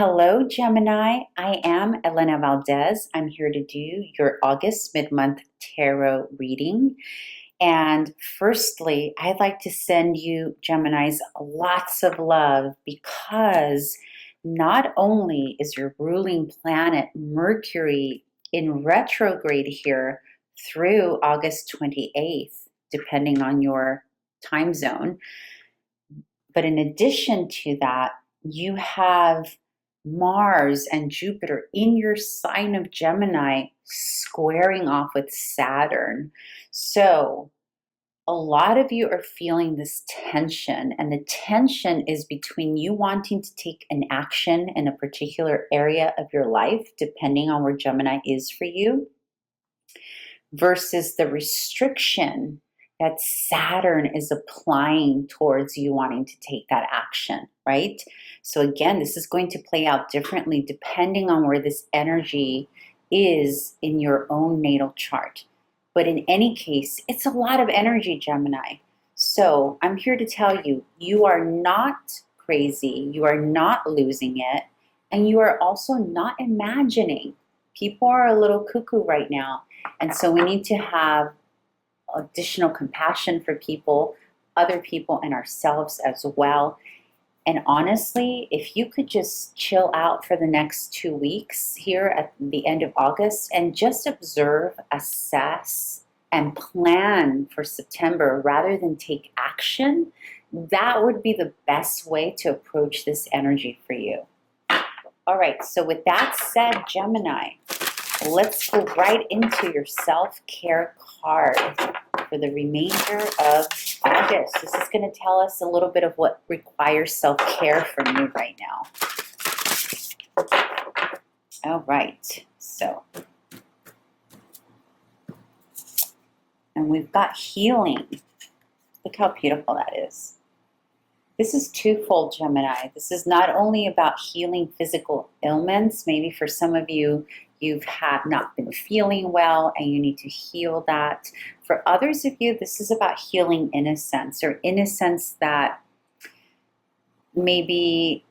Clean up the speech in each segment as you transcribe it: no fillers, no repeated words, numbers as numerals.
Hello, Gemini. I am Elena Valdez. I'm here to do your August mid-month tarot reading. And firstly, I'd like to send you, Geminis, lots of love because not only is your ruling planet Mercury in retrograde here through August 28th, depending on your time zone, but in addition to that, you have Mars and Jupiter in your sign of Gemini squaring off with Saturn. So a lot of you are feeling this tension, and the tension is between you wanting to take an action in a particular area of your life, depending on where Gemini is for you, versus the restriction that Saturn is applying towards you wanting to take that action, right? So again, this is going to play out differently depending on where this energy is in your own natal chart. But in any case, it's a lot of energy, Gemini. So I'm here to tell you, you are not crazy, you are not losing it, and you are also not imagining. People are a little cuckoo right now, and so we need to have additional compassion for people, other people, and ourselves as well. And honestly, if you could just chill out for the next 2 weeks here at the end of August and just observe, assess, and plan for September rather than take action, that would be the best way to approach this energy for you. All right, so with that said, Gemini, let's go right into your self-care card for the remainder of August. This is going to tell us a little bit of what requires self-care from you right now. All right, so. And we've got healing. Look how beautiful that is. This is twofold, Gemini. This is not only about healing physical ailments. Maybe for some of you, you've not been feeling well and you need to heal that. For others of you, this is about healing innocence, or innocence that maybe,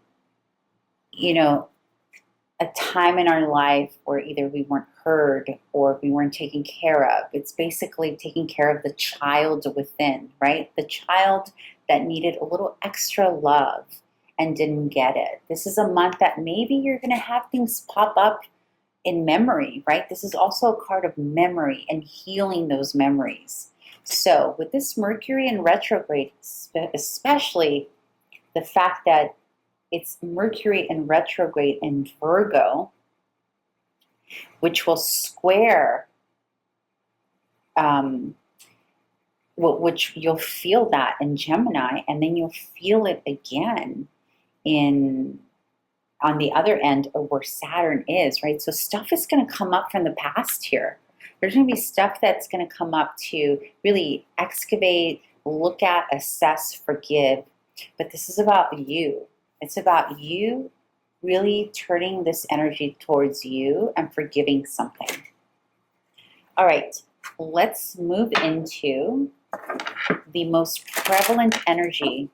a time in our life where either we weren't heard or we weren't taken care of. It's basically taking care of the child within, right? The child that needed a little extra love and didn't get it. This is a month that maybe you're going to have things pop up in memory, right? This is also a card of memory and healing those memories. So with this Mercury in retrograde, especially the fact that it's Mercury in retrograde in Virgo, which will square, which you'll feel that in Gemini, and then you'll feel it again on the other end of where Saturn is, right? So stuff is going to come up from the past here. There's going to be stuff that's going to come up to really excavate, look at, assess, forgive. But this is about you. It's about you really turning this energy towards you and forgiving something. All right, let's move into the most prevalent energy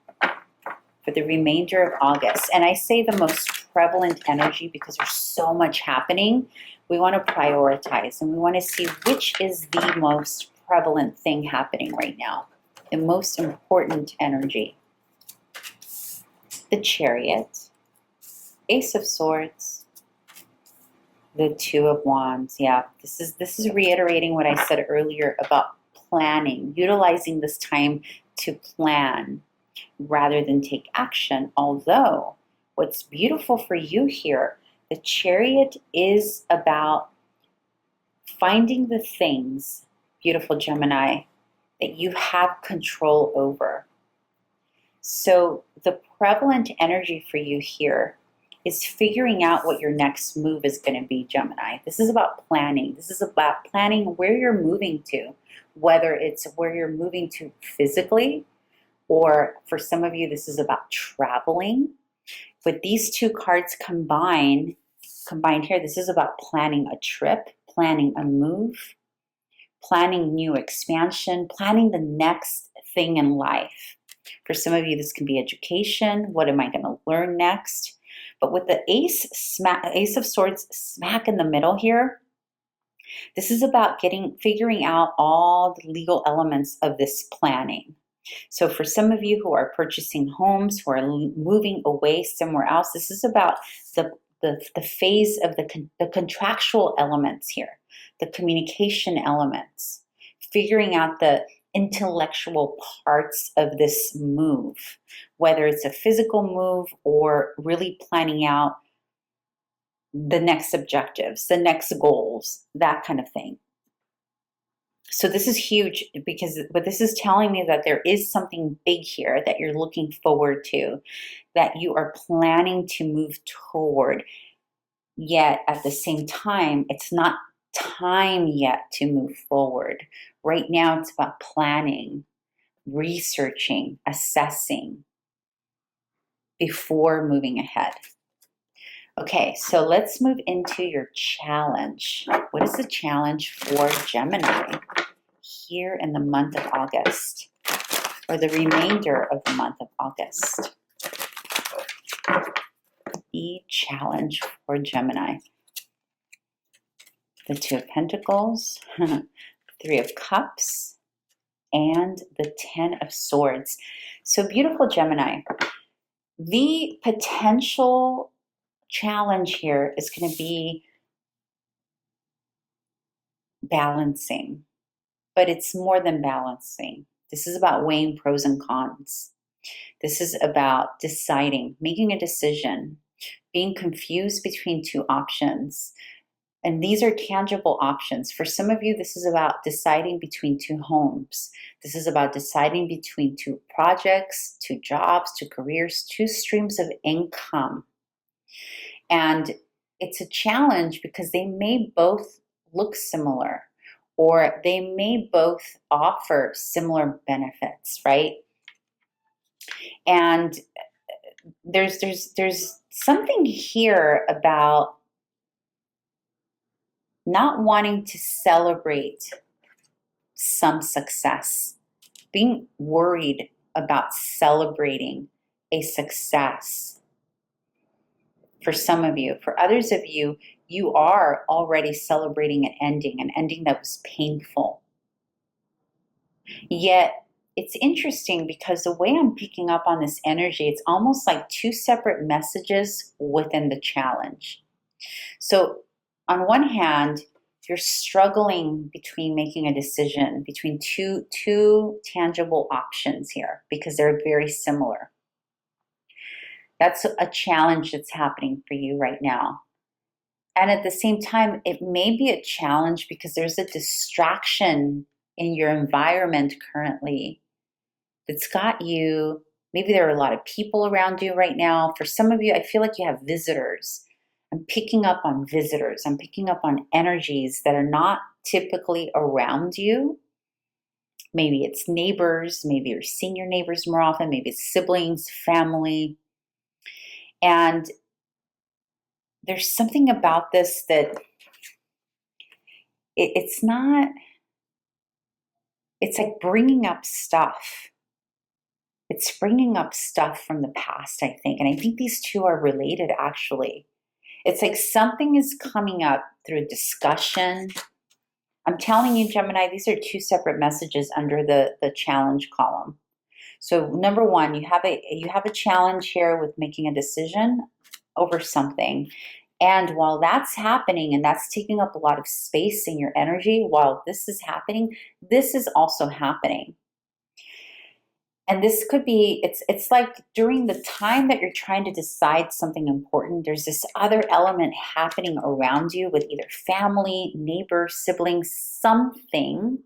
for the remainder of August. And I say the most prevalent energy because there's so much happening. We want to prioritize and we want to see which is the most prevalent thing happening right now, the most important energy. The Chariot, Ace of Swords, the Two of Wands. Yeah, this is reiterating what I said earlier about planning, utilizing this time to plan rather than take action. Although, what's beautiful for you here, the Chariot is about finding the things, beautiful Gemini, that you have control over. So the prevalent energy for you here is figuring out what your next move is going to be, Gemini. This is about planning. This is about planning where you're moving to, whether it's where you're moving to physically, or for some of you, this is about traveling. With these two cards combined here, this is about planning a trip, planning a move, planning new expansion, planning the next thing in life. For some of you, this can be education. What am I going to learn next? But with the Ace of Swords smack in the middle here, this is about figuring out all the legal elements of this planning. So for some of you who are purchasing homes, who are moving away somewhere else, this is about the phase of the contractual elements here, the communication elements, figuring out the intellectual parts of this move, whether it's a physical move or really planning out the next objectives, the next goals, that kind of thing. So this is huge because what this is telling me that there is something big here that you're looking forward to, that you are planning to move toward. Yet at the same time, it's not time yet to move forward. Right now, it's about planning, researching, assessing before moving ahead. Okay, so let's move into your challenge. What is the challenge for Gemini here in the month of August, or the remainder of the month of August? The challenge for Gemini. The Two of Pentacles, Three of Cups, and the Ten of Swords. So beautiful, Gemini. The potential challenge here is going to be balancing, but it's more than balancing. This is about weighing pros and cons. This is about deciding, making a decision, being confused between two options. And these are tangible options. For some of you, this is about deciding between two homes. This is about deciding between two projects, two jobs, two careers, two streams of income. And it's a challenge because they may both look similar, or they may both offer similar benefits, right? And there's something here about not wanting to celebrate some success, being worried about celebrating a success. For some of you, for others of you, you are already celebrating an ending that was painful. Yet, it's interesting because the way I'm picking up on this energy, it's almost like two separate messages within the challenge. So, on one hand, you're struggling between making a decision between two tangible options here because they're very similar. That's a challenge that's happening for you right now. And at the same time, it may be a challenge because there's a distraction in your environment currently that's got you, maybe there are a lot of people around you right now. For some of you, I feel like you have visitors. I'm picking up on visitors. I'm picking up on energies that are not typically around you. Maybe it's neighbors, maybe you're seeing your neighbors more often, maybe it's siblings, family. And there's something about this that it's not, it's like bringing up stuff. It's bringing up stuff from the past, I think. And I think these two are related, actually. It's like something is coming up through discussion. I'm telling you, Gemini, these are two separate messages under the challenge column. So number one, you have a challenge here with making a decision over something. And while that's happening and that's taking up a lot of space in your energy, while this is happening, this is also happening. And this could be, it's like during the time that you're trying to decide something important, there's this other element happening around you with either family, neighbors, siblings, something.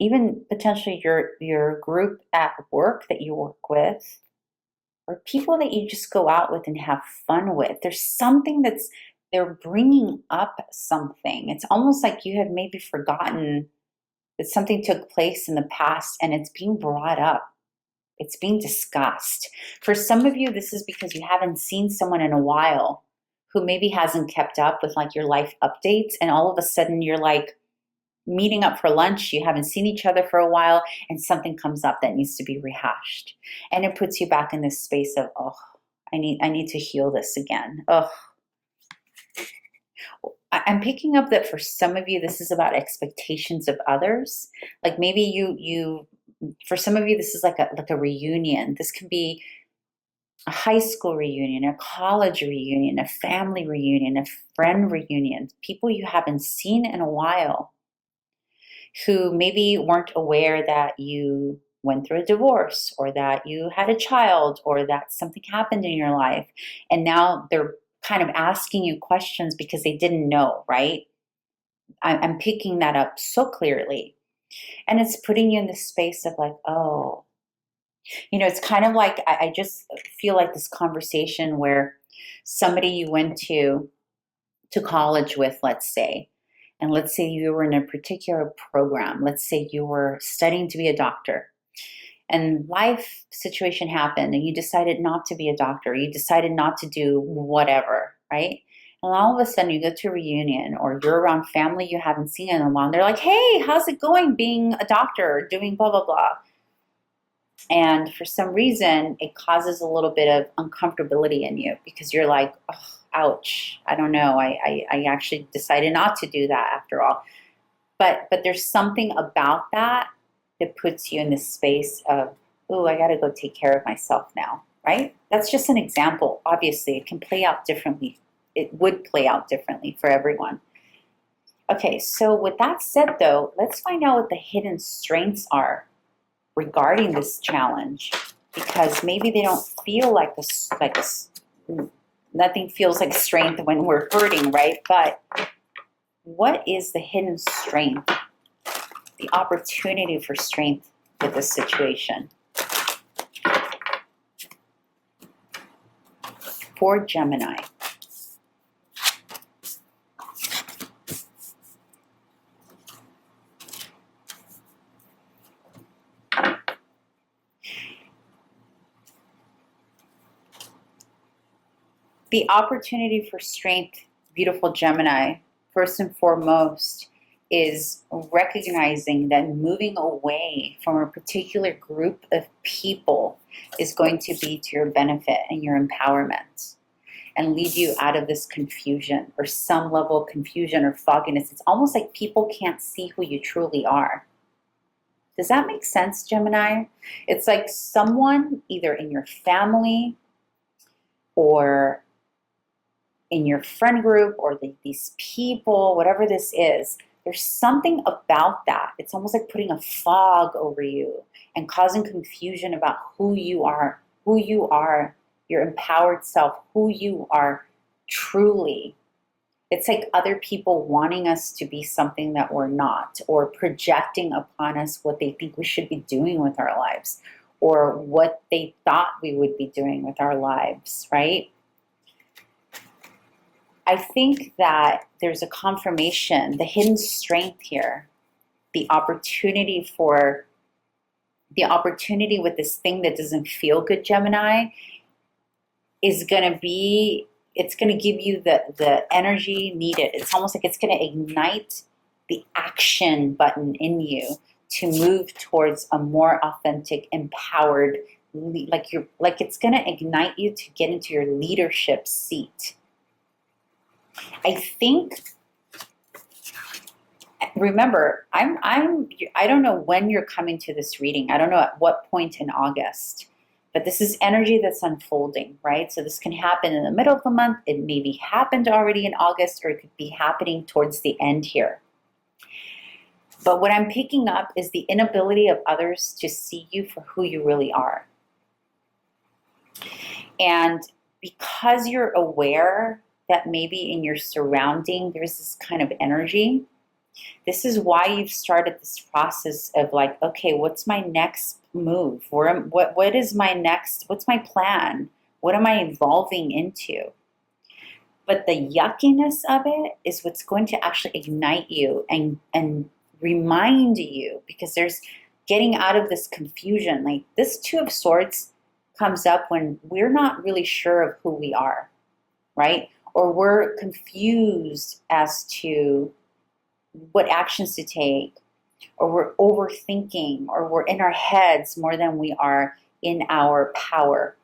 Even potentially your group at work that you work with, or people that you just go out with and have fun with. There's something they're bringing up something. It's almost like you have maybe forgotten that something took place in the past and it's being brought up. It's being discussed. For some of you, this is because you haven't seen someone in a while who maybe hasn't kept up with like your life updates, and all of a sudden you're like meeting up for lunch, you haven't seen each other for a while, and something comes up that needs to be rehashed. And it puts you back in this space of, oh, I need to heal this again. Oh, I'm picking up that for some of you, this is about expectations of others. Like maybe you, for some of you, this is like a reunion. This can be a high school reunion, a college reunion, a family reunion, a friend reunion, people you haven't seen in a while who maybe weren't aware that you went through a divorce or that you had a child or that something happened in your life. And now they're kind of asking you questions because they didn't know, right? I'm picking that up so clearly. And it's putting you in the space of like, oh, it's kind of like I just feel like this conversation where somebody you went to college with, let's say, and let's say you were in a particular program. Let's say you were studying to be a doctor, and life situation happened, and you decided not to be a doctor. You decided not to do whatever, right? And all of a sudden, you go to a reunion, or you're around family you haven't seen in a while. And they're like, "Hey, how's it going being a doctor, or doing blah blah blah?" And for some reason, it causes a little bit of uncomfortability in you because you're like, oh, ouch, I don't know. I actually decided not to do that after all. But there's something about that that puts you in this space of, oh, I got to go take care of myself now, right? That's just an example. Obviously, it can play out differently. It would play out differently for everyone. Okay, so with that said, though, let's find out what the hidden strengths are regarding this challenge, because maybe they don't feel like nothing feels like strength when we're hurting, right? But what is the hidden strength, the opportunity for strength with this situation? For Gemini. The opportunity for strength, beautiful Gemini, first and foremost, is recognizing that moving away from a particular group of people is going to be to your benefit and your empowerment and lead you out of this confusion or some level of confusion or fogginess. It's almost like people can't see who you truly are. Does that make sense, Gemini? It's like someone either in your family or in your friend group or these people, whatever this is, there's something about that. It's almost like putting a fog over you and causing confusion about who you are, your empowered self, who you are truly. It's like other people wanting us to be something that we're not, or projecting upon us what they think we should be doing with our lives, or what they thought we would be doing with our lives, right? I think that there's a confirmation, the hidden strength here, the opportunity with this thing that doesn't feel good, Gemini, is going to be, it's going to give you the energy needed. It's almost like it's going to ignite the action button in you to move towards a more authentic, empowered, like it's going to ignite you to get into your leadership seat. I think, remember, I don't know when you're coming to this reading. I don't know at what point in August, but this is energy that's unfolding, right? So this can happen in the middle of the month. It maybe happened already in August, or it could be happening towards the end here. But what I'm picking up is the inability of others to see you for who you really are. And because you're aware that maybe in your surrounding there's this kind of energy, this is why you've started this process of like, okay, what's my next move? What's my plan? What am I evolving into? But the yuckiness of it is what's going to actually ignite you and remind you, because there's getting out of this confusion. Like this Two of Swords comes up when we're not really sure of who we are, right? Or we're confused as to what actions to take, or we're overthinking, or we're in our heads more than we are in our power.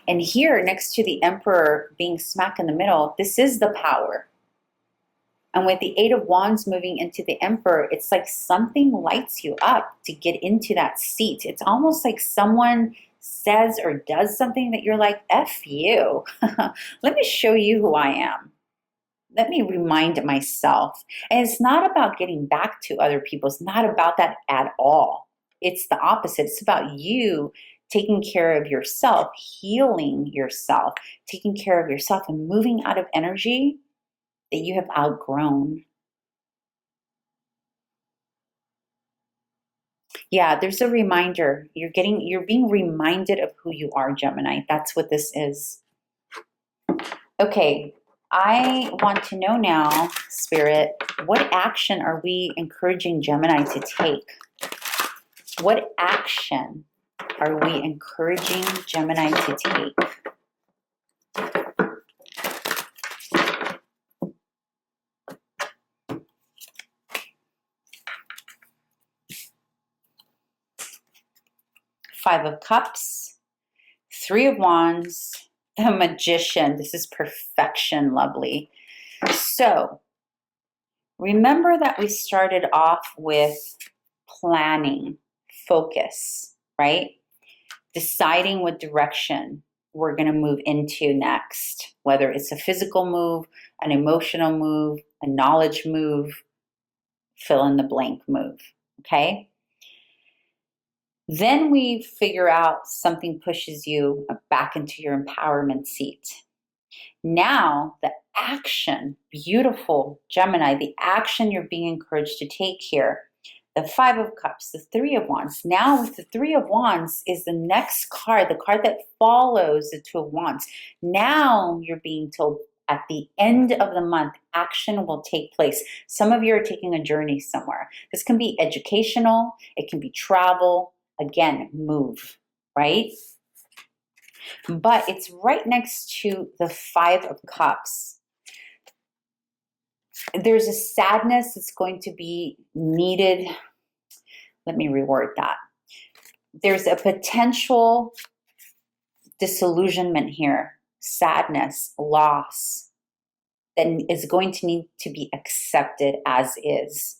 And here, next to the Emperor being smack in the middle, this is the power. And with the Eight of Wands moving into the Emperor, it's like something lights you up to get into that seat. It's almost like someone says or does something that you're like, F you. Let me show you who I am. Let me remind myself. And it's not about getting back to other people. It's not about that at all. It's the opposite. It's about you taking care of yourself, healing yourself, taking care of yourself, and moving out of energy that you have outgrown. Yeah, there's a reminder. You're being reminded of who you are, Gemini. That's what this is. Okay, I want to know now, Spirit, what action are we encouraging Gemini to take? What action are we encouraging Gemini to take? Five of Cups, Three of Wands, the Magician. This is perfection, lovely. So, remember that we started off with planning, focus, right? Deciding what direction we're going to move into next, whether it's a physical move, an emotional move, a knowledge move, fill in the blank move, okay? Then we figure out something pushes you back into your empowerment seat. Now, the action, beautiful Gemini, the action you're being encouraged to take here, the Five of Cups, the Three of Wands. Now, with the Three of Wands is the next card, the card that follows the Two of Wands. Now, you're being told at the end of the month, action will take place. Some of you are taking a journey somewhere. This can be educational, it can be travel. Again, move, right? But it's right next to the Five of Cups. There's a sadness that's going to be needed. Let me reword that. There's a potential disillusionment here, sadness, loss, that is going to need to be accepted as is.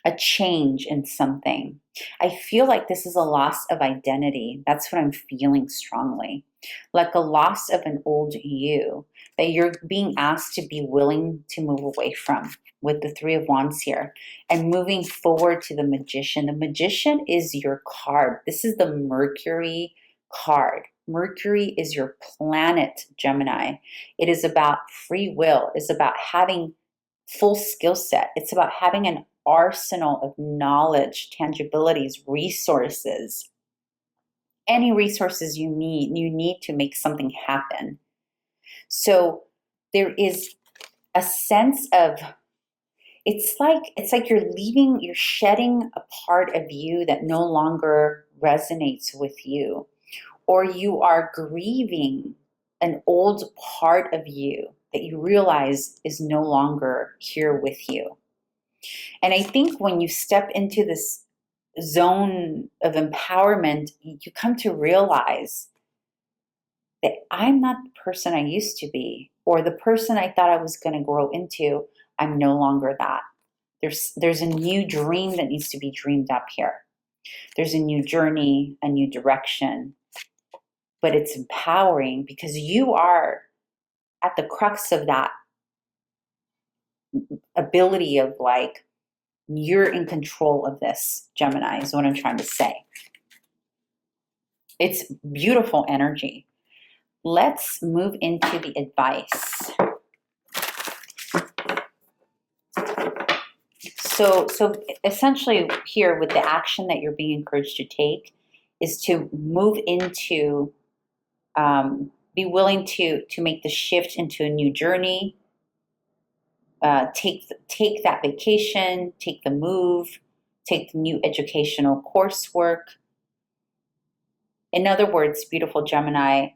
A change in something. I feel like this is a loss of identity. That's what I'm feeling strongly. Like a loss of an old you that you're being asked to be willing to move away from with the Three of Wands here and moving forward to the Magician. The Magician is your card. This is the Mercury card. Mercury is your planet, Gemini. It is about free will. It's about having full skill set. It's about having an arsenal of knowledge, tangibilities, resources, any resources you need to make something happen. So there is a sense of, it's like you're shedding a part of you that no longer resonates with you, or you are grieving an old part of you that you realize is no longer here with you. And I think when you step into this zone of empowerment, you come to realize that I'm not the person I used to be, or the person I thought I was going to grow into. I'm no longer that. There's a new dream that needs to be dreamed up here. There's a new journey, a new direction, but it's empowering because you are at the crux of that ability of like, you're in control of this, Gemini, is what I'm trying to say. It's beautiful energy. Let's move into the advice. So essentially here with the action that you're being encouraged to take is to move into, be willing to make the shift into a new journey. Take that vacation, take the move, take the new educational coursework. In other words, beautiful Gemini,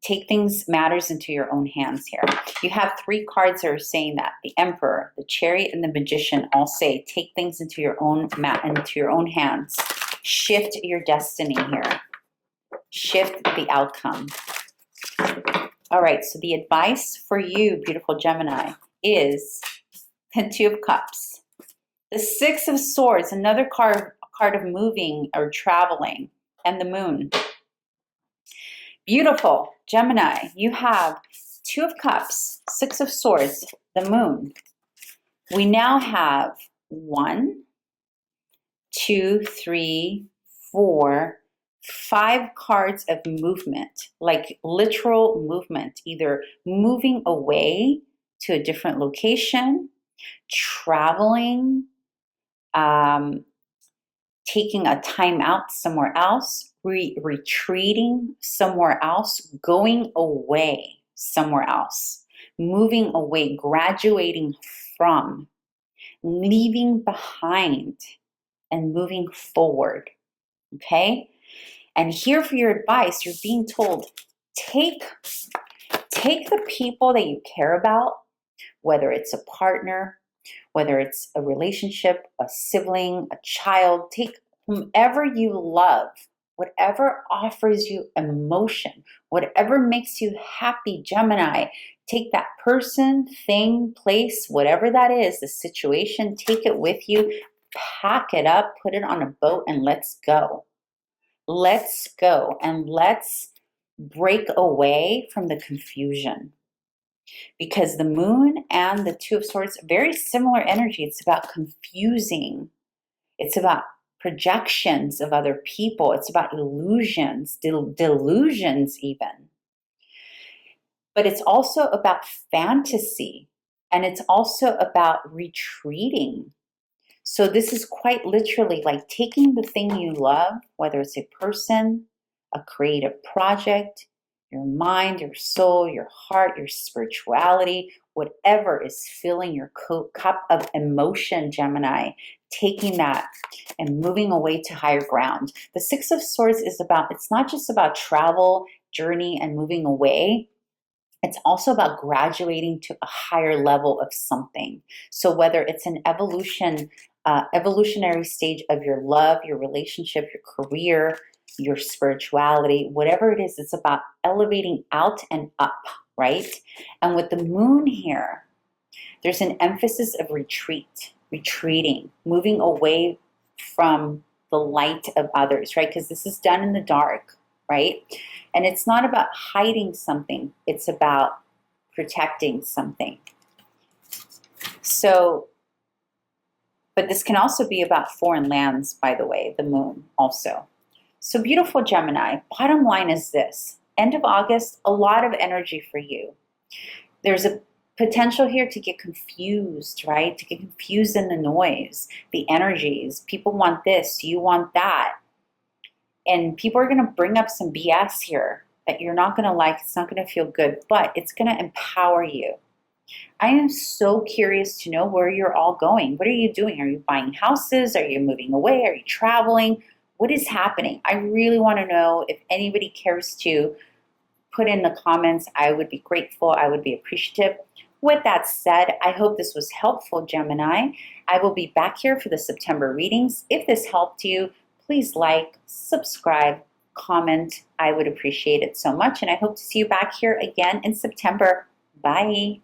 take matters into your own hands here. You have three cards that are saying that. The Emperor, the Chariot, and the Magician all say, take things into your own hands. Shift your destiny here. shift the outcome. All right, so the advice for you, beautiful Gemini, is the Two of Cups. The Six of Swords, another card of moving or traveling, and the Moon. Beautiful Gemini, you have Two of Cups, Six of Swords, the Moon. We now have 1, 2, 3, 4, 5 cards of movement, like literal movement, either moving away to a different location, traveling, taking a time out somewhere else, retreating somewhere else, going away somewhere else, moving away, graduating from, leaving behind, and moving forward. Okay? And here for your advice, you're being told, take the people that you care about, whether it's a partner, whether it's a relationship, a sibling, a child, take whomever you love, whatever offers you emotion, whatever makes you happy, Gemini, take that person, thing, place, whatever that is, the situation, take it with you, pack it up, put it on a boat, and let's go. Let's go, and let's break away from the confusion. Because the Moon and the Two of Swords, very similar energy. It's about confusing. It's about projections of other people. It's about illusions, delusions even. But it's also about fantasy. And it's also about retreating. So this is quite literally like taking the thing you love, whether it's a person, a creative project, your mind, your soul, your heart, your spirituality, whatever is filling your cup of emotion, Gemini, taking that and moving away to higher ground. The Six of Swords is about, it's not just about travel, journey, and moving away. It's also about graduating to a higher level of something. So whether it's an evolutionary stage of your love, your relationship, your career, your spirituality, whatever it is, it's about elevating out and up, right? And with the Moon here, there's an emphasis of retreating, moving away from the light of others, right? Because this is done in the dark, right? And it's not about hiding something, it's about protecting something. So, but this can also be about foreign lands, by the way, the Moon also. So beautiful Gemini, bottom line is this. End of August, a lot of energy for you. There's a potential here to get confused, right? To get confused in the noise, the energies. People want this, you want that. And people are going to bring up some BS here that you're not going to like. It's not going to feel good, but it's going to empower you. I am so curious to know where you're all going. What are you doing? Are you buying houses? Are you moving away? Are you traveling? What is happening? I really want to know. If anybody cares to put in the comments, I would be grateful. I would be appreciative. With that said, I hope this was helpful, Gemini. I will be back here for the September readings. If this helped you, please like, subscribe, comment. I would appreciate it so much. And I hope to see you back here again in September. Bye.